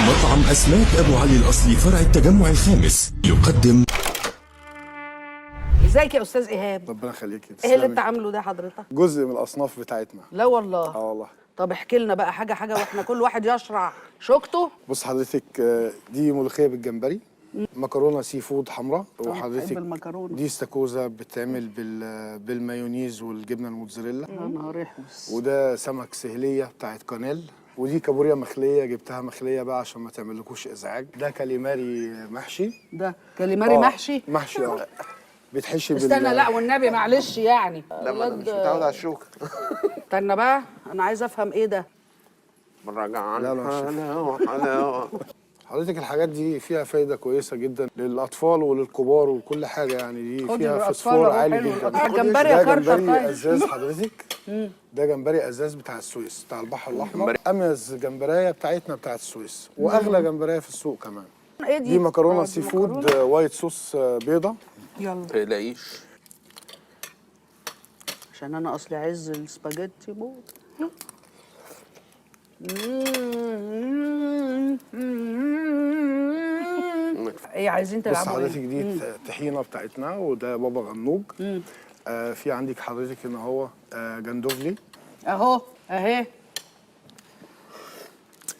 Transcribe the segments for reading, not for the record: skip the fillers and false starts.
مطعم أسماك أبو علي الأصلي فرع التجمع الخامس يقدم. ازيك يا استاذ ايهاب؟ ربنا يخليكي. ايه اللي انت عامله ده حضرتك؟ جزء من الاصناف بتاعتنا. لا والله. والله. طب احكي لنا بقى حاجه حاجه واحنا كل واحد يشرع شوكته. بص حضرتك، دي ملوخيه بالجمبري، مكرونه سي فود حمراء، بحب وحضرتك المكرونة. دي استاكوزا بتتعمل بالمايونيز والجبنه الموتزاريلا، يا نهار احمس. وده سمك سهليه بتاعت قنال، ودي كابوريا مخليه جبتها مخليه بقى عشان ما تعملكوش ازعاج. ده كاليماري محشي. ده كاليماري محشي؟ محشي بيتحشي استنى، لا والنبي معلش يعني. لا ما انا مش متعود على الشوكه. استنى بقى انا عايزه افهم ايه ده. مراجعة لا، لا، حلاوه. حضرتك الحاجات دي فيها فايدة كويسة جدا للأطفال وللكبار وكل حاجة، يعني دي خدي فيها الأطفال فوسفور أهو، عالي حلو. جدا. الجمبري يا ده كركر جمبري طيب. أزاز حضرتك. ده جمبري أزاز بتاع السويس، بتاع البحر الأحمر. أميز جمبرية بتاعتنا بتاعت السويس، وأغلى جمبرية في السوق كمان. ايه دي؟ دي مكرونة دي سي فود مكرونة. وايت صوص بيضة. يلا ما تقلقيش. عشان انا اصلي عايز السباجيتي موت. ايه عايزين بص تلعبوا حضرتك ايه؟ دي طحينة بتاعتنا، وده بابا غنوج. في عندك حضرتك هنا هو جندوفلي. اهو اهي.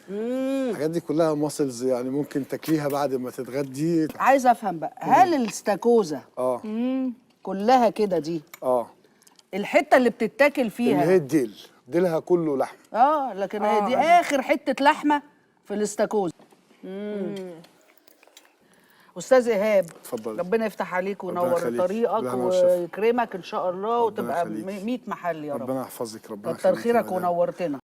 الحاجات دي كلها ماسلز، يعني ممكن تاكليها بعد ما تتغدي. عايزه افهم بقى، هل الاستاكوزا اه كلها كده دي الحته اللي بتتاكل اللي فيها؟ هي ديلها كله لحم. لكن هي دي اخر حته لحمه في الاستاكوزا. استاذ ايهاب، اتفضلي. ربنا يفتح عليك ربنا وينور يخليك. طريقك بالهنا والشفا. ويكرمك ان شاء الله، ربنا وتبقى يخليك. 100 محل يا رب. ربنا يحفظك. ربنا كتر يخليك يا خيرك مدام. ونورتنا.